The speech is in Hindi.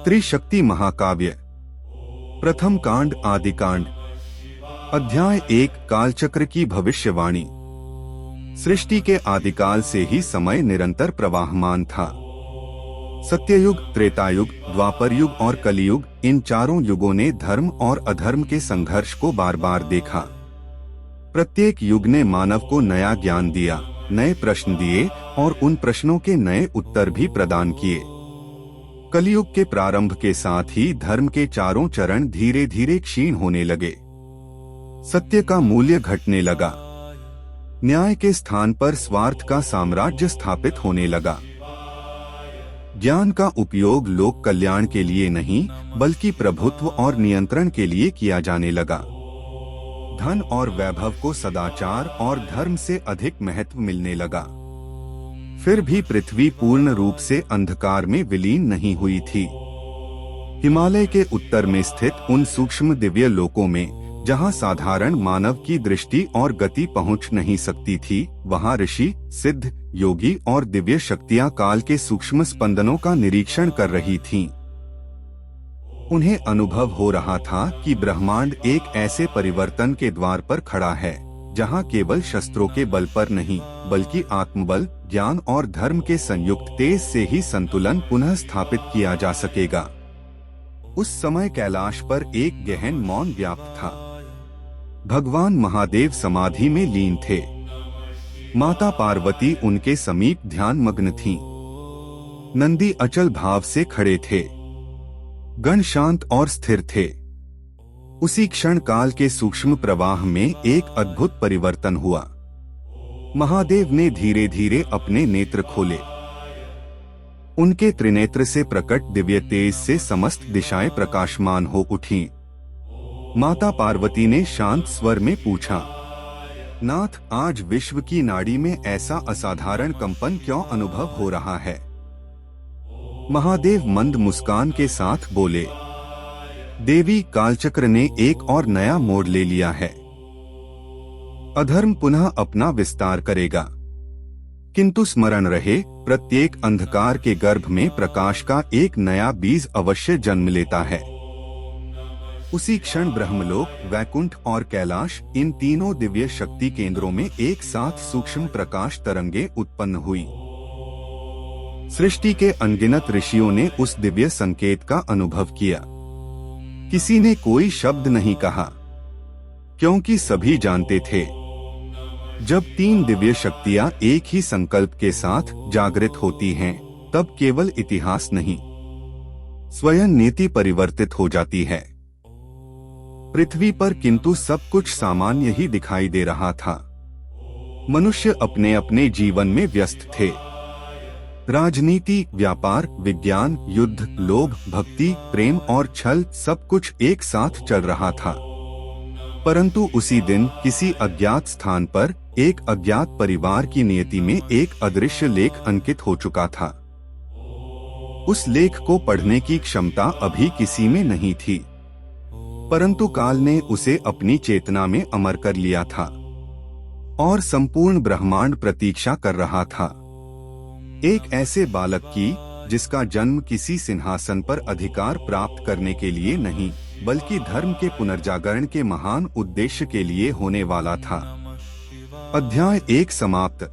त्रिशक्ति महाकाव्य। प्रथम कांड आदिकांड। अध्याय 1 कालचक्र की भविष्यवाणी। सृष्टि के आदिकाल से ही समय निरंतर प्रवाहमान था। सत्ययुग, त्रेतायुग, द्वापर युग और कलियुग, इन चारों युगों ने धर्म और अधर्म के संघर्ष को बार बार देखा। प्रत्येक युग ने मानव को नया ज्ञान दिया, नए प्रश्न दिए और उन प्रश्नों के नए उत्तर भी प्रदान किए। कलियुग के प्रारंभ के साथ ही धर्म के चारों चरण धीरे धीरे क्षीण होने लगे। सत्य का मूल्य घटने लगा। न्याय के स्थान पर स्वार्थ का साम्राज्य स्थापित होने लगा। ज्ञान का उपयोग लोक कल्याण के लिए नहीं, बल्कि प्रभुत्व और नियंत्रण के लिए किया जाने लगा। धन और वैभव को सदाचार और धर्म से अधिक महत्व मिलने लगा। फिर भी पृथ्वी पूर्ण रूप से अंधकार में विलीन नहीं हुई थी। हिमालय के उत्तर में स्थित उन सूक्ष्म दिव्य लोकों में, जहां साधारण मानव की दृष्टि और गति पहुंच नहीं सकती थी, वहां ऋषि, सिद्ध, योगी और दिव्य शक्तियां काल के सूक्ष्म स्पंदनों का निरीक्षण कर रही थीं। उन्हें अनुभव हो रहा था कि ब्रह्मांड एक ऐसे परिवर्तन के द्वार पर खड़ा है, जहां केवल शस्त्रों के बल पर नहीं, बल्कि आत्मबल, ज्ञान और धर्म के संयुक्त तेज से ही संतुलन पुनः स्थापित किया जा सकेगा। उस समय कैलाश पर एक गहन मौन व्याप्त था। भगवान महादेव समाधि में लीन थे। माता पार्वती उनके समीप ध्यान मग्न थीं। नंदी अचल भाव से खड़े थे। गण शांत और स्थिर थे। उसी क्षण काल के सूक्ष्म प्रवाह में एक अद्भुत परिवर्तन हुआ। महादेव ने धीरे धीरे अपने नेत्र खोले। उनके त्रिनेत्र से प्रकट दिव्य तेज से समस्त दिशाएं प्रकाशमान हो उठीं। माता पार्वती ने शांत स्वर में पूछा, नाथ, आज विश्व की नाड़ी में ऐसा असाधारण कंपन क्यों अनुभव हो रहा है? महादेव मंद मुस्कान के साथ बोले, देवी, कालचक्र ने एक और नया मोड़ ले लिया है। अधर्म पुनः अपना विस्तार करेगा। किंतु स्मरण रहे, प्रत्येक अंधकार के गर्भ में प्रकाश का एक नया बीज अवश्य जन्म लेता है। उसी क्षण ब्रह्मलोक, वैकुंठ और कैलाश, इन तीनों दिव्य शक्ति केंद्रों में एक साथ सूक्ष्म प्रकाश तरंगे उत्पन्न हुई। सृष्टि के अनगिनत ऋषियों ने उस दिव्य संकेत का अनुभव किया। किसी ने कोई शब्द नहीं कहा, क्योंकि सभी जानते थे, जब तीन दिव्य शक्तियां एक ही संकल्प के साथ जागृत होती हैं, तब केवल इतिहास नहीं, स्वयं नीति परिवर्तित हो जाती है। पृथ्वी पर किंतु सब कुछ सामान्य ही दिखाई दे रहा था। मनुष्य अपने अपने जीवन में व्यस्त थे। राजनीति, व्यापार, विज्ञान, युद्ध, लोभ, भक्ति, प्रेम और छल, सब कुछ एक साथ चल रहा था। परंतु उसी दिन किसी अज्ञात स्थान पर एक अज्ञात परिवार की नियति में एक अदृश्य लेख अंकित हो चुका था। उस लेख को पढ़ने की क्षमता अभी किसी में नहीं थी, परंतु काल ने उसे अपनी चेतना में अमर कर लिया था और संपूर्ण ब्रह्मांड प्रतीक्षा कर रहा था एक ऐसे बालक की, जिसका जन्म किसी सिंहासन पर अधिकार प्राप्त करने के लिए नहीं, बल्कि धर्म के पुनर्जागरण के महान उद्देश्य के लिए होने वाला था। अध्याय 1 समाप्त।